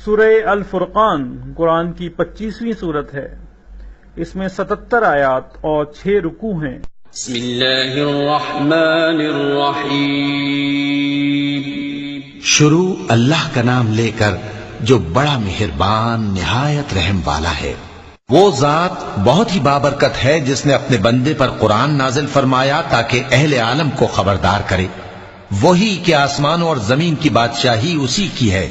سورہ الفرقان قرآن کی 25ویں صورت ہے۔ اس میں 77 آیات اور 6 رکوع ہیں۔ بسم اللہ الرحمن الرحیم۔ شروع اللہ کا نام لے کر جو بڑا مہربان نہایت رحم والا ہے۔ وہ ذات بہت ہی بابرکت ہے جس نے اپنے بندے پر قرآن نازل فرمایا تاکہ اہل عالم کو خبردار کرے۔ وہی کہ آسمانوں اور زمین کی بادشاہی اسی کی ہے،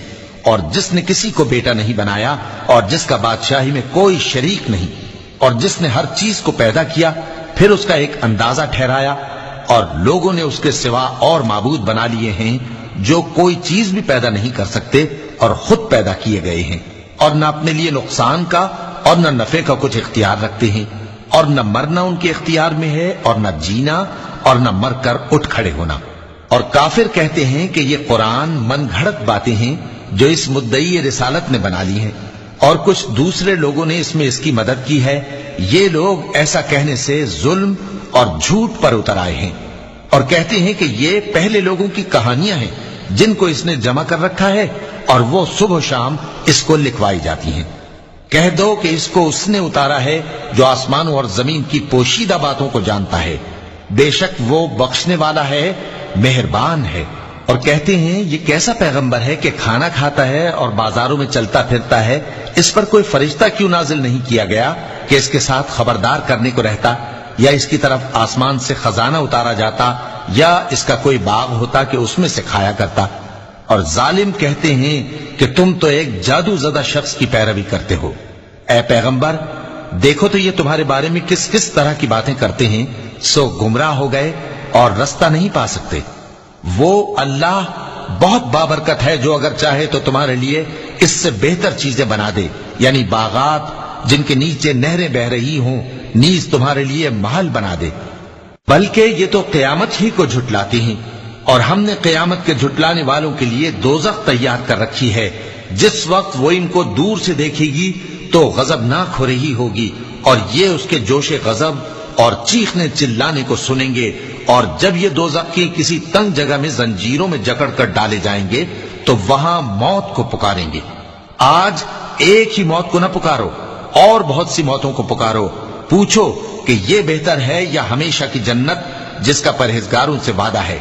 اور جس نے کسی کو بیٹا نہیں بنایا اور جس کا بادشاہی میں کوئی شریک نہیں، اور جس نے ہر چیز کو پیدا کیا پھر اس کا ایک اندازہ ٹھہرایا، اور لوگوں نے اس کے سوا اور معبود بنا لیے ہیں جو کوئی چیز بھی پیدا نہیں کر سکتے اور خود پیدا کیے گئے ہیں، اور نہ اپنے لیے نقصان کا اور نہ نفع کا کچھ اختیار رکھتے ہیں، اور نہ مرنا ان کے اختیار میں ہے اور نہ جینا اور نہ مر کر اٹھ کھڑے ہونا۔ اور کافر کہتے ہیں کہ یہ قرآن من گھڑت باتیں ہیں جو اس مدعی رسالت نے بنا لی ہیں، اور کچھ دوسرے لوگوں نے اس میں اس کی مدد کی ہے۔ یہ لوگ ایسا کہنے سے ظلم اور جھوٹ پر اتر آئے ہیں، اور کہتے ہیں کہ یہ پہلے لوگوں کی کہانیاں ہیں جن کو اس نے جمع کر رکھا ہے، اور وہ صبح و شام اس کو لکھوائی جاتی ہیں۔ کہہ دو کہ اس کو اس نے اتارا ہے جو آسمانوں اور زمین کی پوشیدہ باتوں کو جانتا ہے، بے شک وہ بخشنے والا ہے، مہربان ہے۔ اور کہتے ہیں یہ کیسا پیغمبر ہے کہ کھانا کھاتا ہے اور بازاروں میں چلتا پھرتا ہے، اس پر کوئی فرشتہ کیوں نازل نہیں کیا گیا کہ اس کے ساتھ خبردار کرنے کو رہتا، یا اس کی طرف آسمان سے خزانہ اتارا جاتا، یا اس کا کوئی باغ ہوتا کہ اس میں سے کھایا کرتا۔ اور ظالم کہتے ہیں کہ تم تو ایک جادو زدہ شخص کی پیروی کرتے ہو۔ اے پیغمبر دیکھو تو یہ تمہارے بارے میں کس کس طرح کی باتیں کرتے ہیں، سو گمراہ ہو گئے اور رستہ نہیں پا سکتے۔ وہ اللہ بہت بابرکت ہے جو اگر چاہے تو تمہارے لیے اس سے بہتر چیزیں بنا دے، یعنی باغات جن کے نیچے نہریں بہ رہی ہوں، نیز تمہارے لیے محل بنا دے۔ بلکہ یہ تو قیامت ہی کو جھٹلاتے ہیں، اور ہم نے قیامت کے جھٹلانے والوں کے لیے دوزخ تیار کر رکھی ہے، جس وقت وہ ان کو دور سے دیکھے گی تو غضبناک ہو رہی ہوگی، اور یہ اس کے جوش غضب اور چیخنے چلانے کو سنیں گے۔ اور جب یہ دوزخ کی کسی تنگ جگہ میں زنجیروں میں جکڑ کر ڈالے جائیں گے تو وہاں موت کو پکاریں گے۔ آج ایک ہی موت کو نہ پکارو، اور بہت سی موتوں کو پکارو، پوچھو کہ یہ بہتر ہے یا ہمیشہ کی جنت جس کا پرہیزگاروں سے وعدہ ہے۔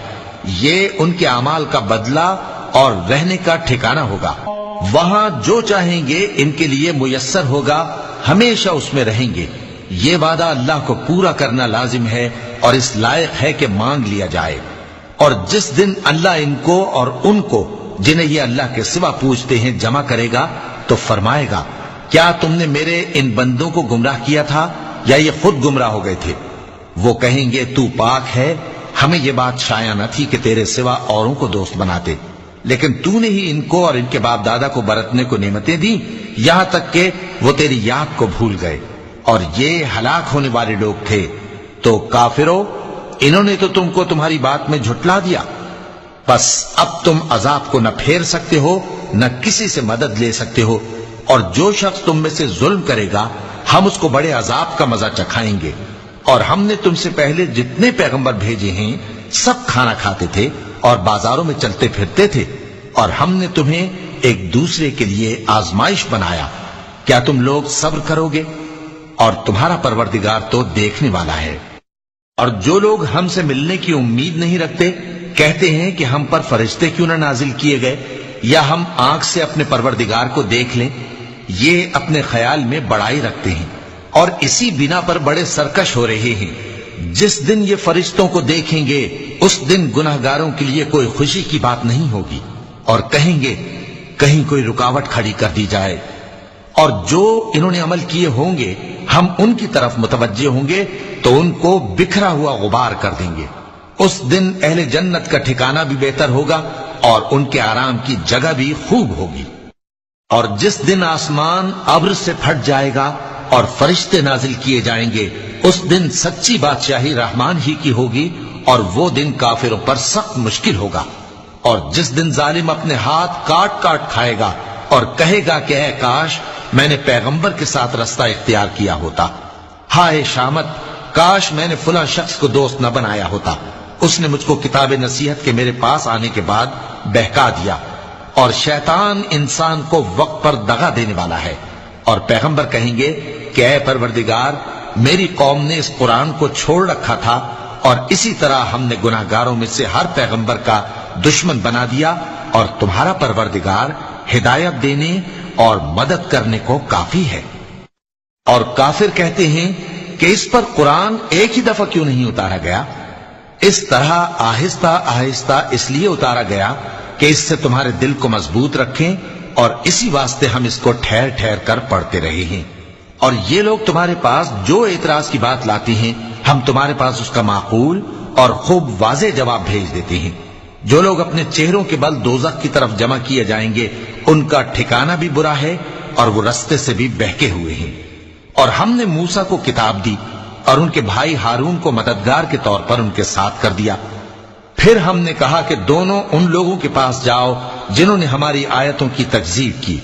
یہ ان کے اعمال کا بدلہ اور رہنے کا ٹھکانہ ہوگا، وہاں جو چاہیں گے ان کے لیے میسر ہوگا، ہمیشہ اس میں رہیں گے۔ یہ وعدہ اللہ کو پورا کرنا لازم ہے اور اس لائق ہے کہ مانگ لیا جائے۔ اور جس دن اللہ ان کو اور ان کو جنہیں یہ اللہ کے سوا پوچھتے ہیں جمع کرے گا تو فرمائے گا، کیا تم نے میرے ان بندوں کو گمراہ کیا تھا یا یہ خود گمراہ ہو گئے تھے؟ وہ کہیں گے تو پاک ہے، ہمیں یہ بات شایع نہ تھی کہ تیرے سوا اوروں کو دوست بناتے، لیکن تو نے ہی ان کو اور ان کے باپ دادا کو برتنے کو نعمتیں دی، یہاں تک کہ وہ تیری یاد کو بھول گئے، اور یہ ہلاک ہونے والے لوگ تھے۔ تو کافرو، انہوں نے تو تم کو تمہاری بات میں جھٹلا دیا، بس اب تم عذاب کو نہ پھیر سکتے ہو نہ کسی سے مدد لے سکتے ہو، اور جو شخص تم میں سے ظلم کرے گا ہم اس کو بڑے عذاب کا مزہ چکھائیں گے۔ اور ہم نے تم سے پہلے جتنے پیغمبر بھیجے ہیں سب کھانا کھاتے تھے اور بازاروں میں چلتے پھرتے تھے، اور ہم نے تمہیں ایک دوسرے کے لیے آزمائش بنایا، کیا تم لوگ صبر کرو گے؟ اور تمہارا پروردگار تو دیکھنے والا ہے۔ اور جو لوگ ہم سے ملنے کی امید نہیں رکھتے کہتے ہیں کہ ہم پر فرشتے کیوں نہ نازل کیے گئے، یا ہم آنکھ سے اپنے پروردگار کو دیکھ لیں۔ یہ اپنے خیال میں بڑائی رکھتے ہیں اور اسی بنا پر بڑے سرکش ہو رہے ہیں۔ جس دن یہ فرشتوں کو دیکھیں گے اس دن گناہگاروں کے لیے کوئی خوشی کی بات نہیں ہوگی، اور کہیں گے کہیں کوئی رکاوٹ کھڑی کر دی جائے۔ اور جو انہوں نے عمل کیے ہوں گے ہم ان کی طرف متوجہ ہوں گے تو ان کو بکھرا ہوا غبار کر دیں گے۔ اس دن اہل جنت کا ٹھکانہ بھی بہتر ہوگا اور ان کے آرام کی جگہ بھی خوب ہوگی۔ اور جس دن آسمان ابر سے پھٹ جائے گا اور فرشتے نازل کیے جائیں گے اس دن سچی بادشاہی رحمان ہی کی ہوگی، اور وہ دن کافروں پر سخت مشکل ہوگا۔ اور جس دن ظالم اپنے ہاتھ کاٹ کاٹ کھائے گا اور کہے گا کہ اے کاش میں نے پیغمبر کے ساتھ رستہ اختیار کیا ہوتا، ہائے شامت، کاش میں نے فلاں شخص کو دوست نہ بنایا ہوتا، اس نے مجھ کو کتاب نصیحت کے میرے پاس آنے کے بعد بہکا دیا، اور شیطان انسان کو وقت پر دغا دینے والا ہے۔ اور پیغمبر کہیں گے کہ اے پروردگار، میری قوم نے اس قرآن کو چھوڑ رکھا تھا، اور اسی طرح ہم نے گناہگاروں میں سے ہر پیغمبر کا دشمن بنا دیا، اور تمہارا پروردگار ہدایت دینے اور مدد کرنے کو کافی ہے۔ اور کافر کہتے ہیں کہ اس پر قرآن ایک ہی دفعہ کیوں نہیں اتارا گیا؟ اس طرح آہستہ آہستہ اس لیے اتارا گیا کہ اس سے تمہارے دل کو مضبوط رکھیں، اور اسی واسطے ہم اس کو ٹھہر ٹھہر کر پڑھتے رہے ہیں۔ اور یہ لوگ تمہارے پاس جو اعتراض کی بات لاتی ہیں، ہم تمہارے پاس اس کا معقول اور خوب واضح جواب بھیج دیتے ہیں۔ جو لوگ اپنے چہروں کے بل دوزخ کی طرف جمع کیے جائیں گے، ان کا ٹھکانہ بھی برا ہے، اور وہ رستے سے بھی بہکے ہوئے ہیں۔ اور ہم نے موسیٰ کو کتاب دی، اور ان کے بھائی ہارون کو مددگار کے طور پر ان کے ساتھ کر دیا۔ پھر ہم نے کہا کہ دونوں ان لوگوں کے پاس جاؤ جنہوں نے ہماری آیتوں کی تکذیب کی،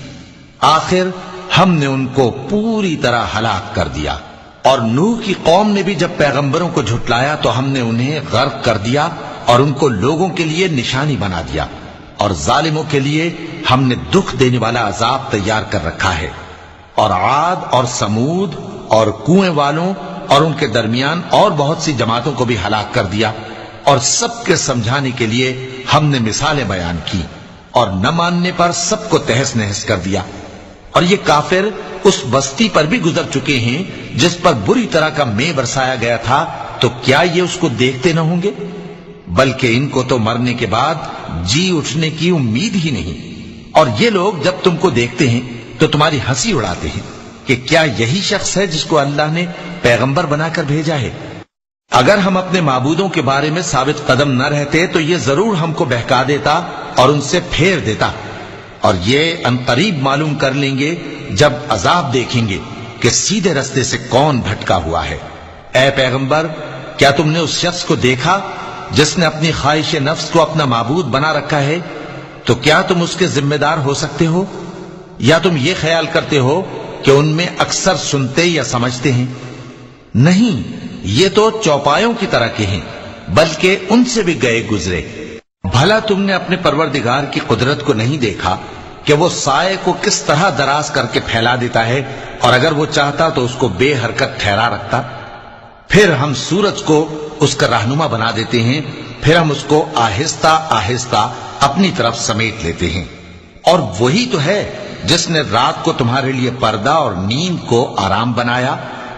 آخر ہم نے ان کو پوری طرح ہلاک کر دیا۔ اور نوح کی قوم نے بھی جب پیغمبروں کو جھٹلایا تو ہم نے انہیں غرق کر دیا، اور ان کو لوگوں کے لیے نشانی بنا دیا، اور ظالموں کے لیے ہم نے دکھ دینے والا عذاب تیار کر رکھا ہے۔ اور عاد اور سمود اور کنویں والوں اور ان کے درمیان اور بہت سی جماعتوں کو بھی ہلاک کر دیا، اور سب کے سمجھانے کے لیے ہم نے مثالیں بیان کی، اور نہ ماننے پر سب کو تہس نہس کر دیا۔ اور یہ کافر اس بستی پر بھی گزر چکے ہیں جس پر بری طرح کا مے برسایا گیا تھا، تو کیا یہ اس کو دیکھتے نہ ہوں گے؟ بلکہ ان کو تو مرنے کے بعد جی اٹھنے کی امید ہی نہیں۔ اور یہ لوگ جب تم کو دیکھتے ہیں تو تمہاری ہنسی اڑاتے ہیں کہ کیا یہی شخص ہے جس کو اللہ نے پیغمبر بنا کر بھیجا ہے؟ اگر ہم اپنے معبودوں کے بارے میں ثابت قدم نہ رہتے تو یہ ضرور ہم کو بہکا دیتا اور ان سے پھیر دیتا، اور یہ انقریب معلوم کر لیں گے جب عذاب دیکھیں گے کہ سیدھے رستے سے کون بھٹکا ہوا ہے۔ اے پیغمبر، کیا تم نے اس شخص کو دیکھا جس نے اپنی خواہش نفس کو اپنا معبود بنا رکھا ہے؟ تو کیا تم اس کے ذمہ دار ہو سکتے ہو؟ یا تم یہ خیال کرتے ہو کہ ان میں اکثر سنتے یا سمجھتے ہیں؟ نہیں، یہ تو چوپایوں کی طرح کے ہیں، بلکہ ان سے بھی گئے گزرے۔ بھلا تم نے اپنے پروردگار کی قدرت کو نہیں دیکھا کہ وہ سائے کو کس طرح دراز کر کے پھیلا دیتا ہے، اور اگر وہ چاہتا تو اس کو بے حرکت ٹھہرا رکھتا؟ پھر ہم سورج کو اس کا رہنما بنا دیتے ہیں، پھر ہم اس کو آہستہ آہستہ اپنی طرف سمیٹ لیتے ہیں۔ اور وہی تو ہے جس نے رات کو تمہارے لیے پردہ اور نیند کو آرام بنایا،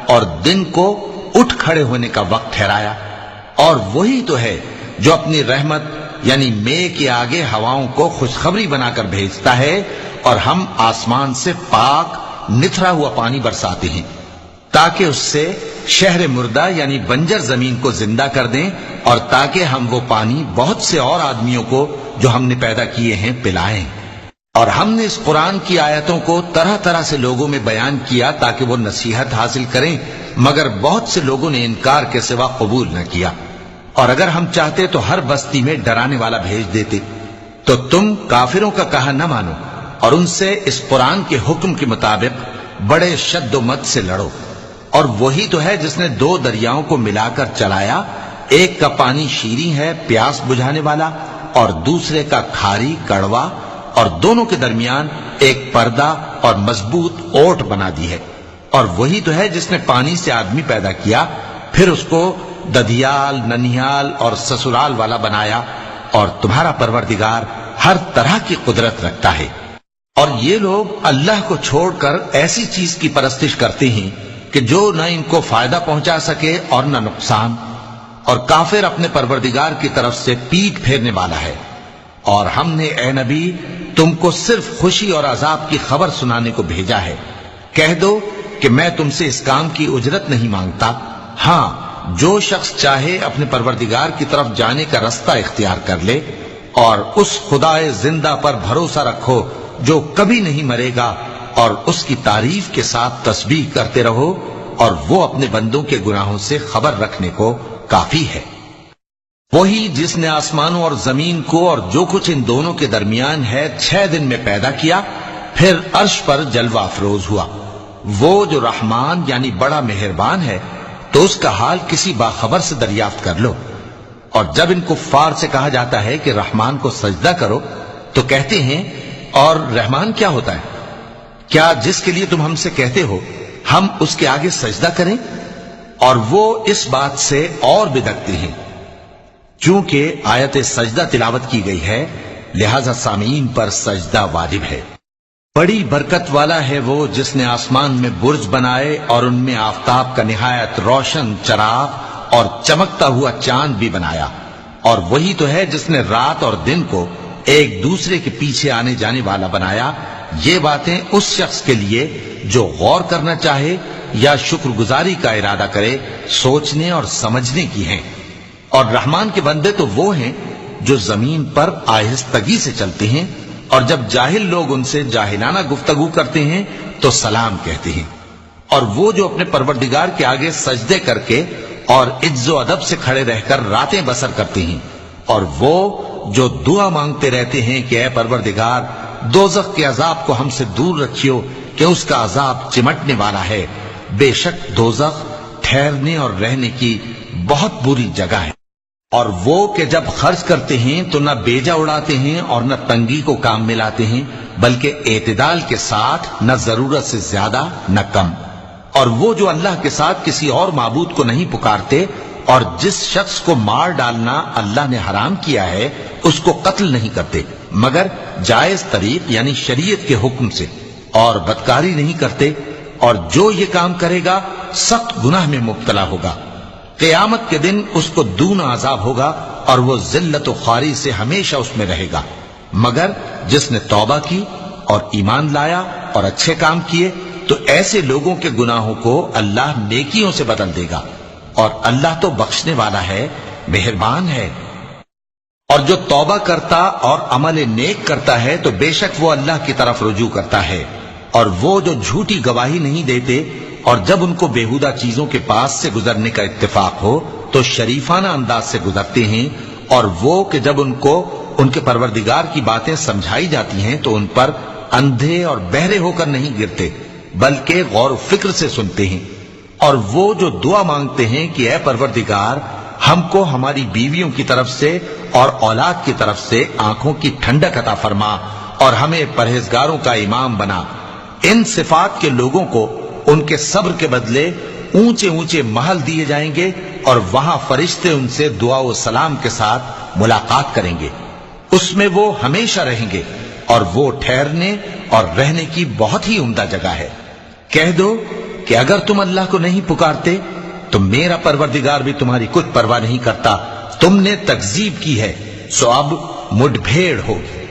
اور دن کو اٹھ کھڑے ہونے کا وقت ٹھہرایا۔ اور وہی تو ہے جو اپنی رحمت یعنی مے کے آگے ہواؤں کو خوشخبری بنا کر بھیجتا ہے، اور ہم آسمان سے پاک نتھرا ہوا پانی برساتے ہیں تاکہ اس سے شہر مردہ یعنی بنجر زمین کو زندہ کر دیں، اور تاکہ ہم وہ پانی بہت سے اور آدمیوں کو جو ہم نے پیدا کیے ہیں پلائیں۔ اور ہم نے اس قرآن کی آیتوں کو طرح طرح سے لوگوں میں بیان کیا تاکہ وہ نصیحت حاصل کریں، مگر بہت سے لوگوں نے انکار کے سوا قبول نہ کیا۔ اور اگر ہم چاہتے تو ہر بستی میں ڈرانے والا بھیج دیتے، تو تم کافروں کا کہا نہ مانو، اور ان سے اس قرآن کے حکم کے مطابق بڑے شد و مت سے لڑو۔ اور وہی تو ہے جس نے دو دریاؤں کو ملا کر چلایا، ایک کا پانی شیریں ہے پیاس بجھانے والا، اور دوسرے کا کھاری کڑوا، اور دونوں کے درمیان ایک پردہ اور مضبوط اوٹ بنا دی ہے۔ اور وہی تو ہے جس نے پانی سے آدمی پیدا کیا، پھر اس کو ددھیال، ننھیال اور سسرال والا بنایا، اور تمہارا پروردگار ہر طرح کی قدرت رکھتا ہے۔ اور یہ لوگ اللہ کو چھوڑ کر ایسی چیز کی پرستش کرتے ہیں کہ جو نہ ان کو فائدہ پہنچا سکے اور نہ نقصان، اور کافر اپنے پروردگار کی طرف سے پیٹ پھیرنے والا ہے۔ اور ہم نے اے نبی تم کو صرف خوشی اور عذاب کی خبر سنانے کو بھیجا ہے۔ کہہ دو کہ میں تم سے اس کام کی اجرت نہیں مانگتا، ہاں جو شخص چاہے اپنے پروردگار کی طرف جانے کا رستہ اختیار کر لے، اور اس خدائے زندہ پر بھروسہ رکھو جو کبھی نہیں مرے گا، اور اس کی تعریف کے ساتھ تسبیح کرتے رہو، اور وہ اپنے بندوں کے گناہوں سے خبر رکھنے کو کافی ہے۔ وہی جس نے آسمانوں اور زمین کو اور جو کچھ ان دونوں کے درمیان ہے 6 دن میں پیدا کیا، پھر عرش پر جلوہ افروز ہوا۔ وہ جو رحمان یعنی بڑا مہربان ہے، تو اس کا حال کسی باخبر سے دریافت کر لو۔ اور جب ان کفار سے کہا جاتا ہے کہ رحمان کو سجدہ کرو، تو کہتے ہیں اور رحمان کیا ہوتا ہے؟ کیا جس کے لیے تم ہم سے کہتے ہو ہم اس کے آگے سجدہ کریں؟ اور وہ اس بات سے اور بدکتے ہیں۔ چونکہ آیت سجدہ تلاوت کی گئی ہے لہذا سامعین پر سجدہ واجب ہے۔ بڑی برکت والا ہے وہ جس نے آسمان میں برج بنائے اور ان میں آفتاب کا نہایت روشن چراغ اور چمکتا ہوا چاند بھی بنایا، اور وہی تو ہے جس نے رات اور دن کو ایک دوسرے کے پیچھے آنے جانے والا بنایا۔ یہ باتیں اس شخص کے لیے جو غور کرنا چاہے یا شکر گزاری کا ارادہ کرے سوچنے اور سمجھنے کی ہیں۔ اور رحمان کے بندے تو وہ ہیں جو زمین پر آہستگی سے چلتے ہیں، اور جب جاہل لوگ ان سے جاہلانہ گفتگو کرتے ہیں تو سلام کہتے ہیں۔ اور وہ جو اپنے پروردگار کے آگے سجدے کر کے اور عز و ادب سے کھڑے رہ کر راتیں بسر کرتے ہیں، اور وہ جو دعا مانگتے رہتے ہیں کہ اے پروردگار دوزخ کے عذاب کو ہم سے دور رکھیو کہ اس کا عذاب چمٹنے والا ہے۔ بے شک دوزخ ٹھہرنے اور رہنے کی بہت بری جگہ ہے۔ اور وہ کہ جب خرچ کرتے ہیں تو نہ بیجا اڑاتے ہیں اور نہ تنگی کو کام میں لاتے ہیں، بلکہ اعتدال کے ساتھ، نہ ضرورت سے زیادہ نہ کم۔ اور وہ جو اللہ کے ساتھ کسی اور معبود کو نہیں پکارتے، اور جس شخص کو مار ڈالنا اللہ نے حرام کیا ہے اس کو قتل نہیں کرتے مگر جائز طریق یعنی شریعت کے حکم سے، اور بدکاری نہیں کرتے، اور جو یہ کام کرے گا سخت گناہ میں مبتلا ہوگا۔ قیامت کے دن اس کو دونا عذاب ہوگا اور وہ ذلت و خواری سے ہمیشہ اس میں رہے گا، مگر جس نے توبہ کی اور ایمان لایا اور اچھے کام کیے تو ایسے لوگوں کے گناہوں کو اللہ نیکیوں سے بدل دے گا، اور اللہ تو بخشنے والا ہے، مہربان ہے۔ اور جو توبہ کرتا اور عمل نیک کرتا ہے تو بے شک وہ اللہ کی طرف رجوع کرتا ہے۔ اور وہ جو جھوٹی گواہی نہیں دیتے اور جب ان کو بیہودہ چیزوں کے پاس سے گزرنے کا اتفاق ہو تو شریفانہ انداز سے گزرتے ہیں، اور وہ کہ جب ان کو ان کے پروردگار کی باتیں سمجھائی جاتی ہیں تو ان پر اندھے اور بہرے ہو کر نہیں گرتے بلکہ غور و فکر سے سنتے ہیں۔ اور وہ جو دعا مانگتے ہیں کہ اے پروردگار ہم کو ہماری بیویوں کی طرف سے اور اولاد کی طرف سے آنکھوں کی ٹھنڈک عطا فرما اور ہمیں پرہیزگاروں کا امام بنا، ان صفات کے لوگوں کو ان کے صبر کے بدلے اونچے اونچے محل دیے جائیں گے، اور وہاں فرشتے ان سے دعا و سلام کے ساتھ ملاقات کریں گے، اس میں وہ ہمیشہ رہیں گے، اور وہ ٹھہرنے اور رہنے کی بہت ہی عمدہ جگہ ہے۔ کہہ دو کہ اگر تم اللہ کو نہیں پکارتے تو میرا پروردگار بھی تمہاری کچھ پرواہ نہیں کرتا، تم نے تکذیب کی ہے سو اب مڈ بھیڑ ہوگی۔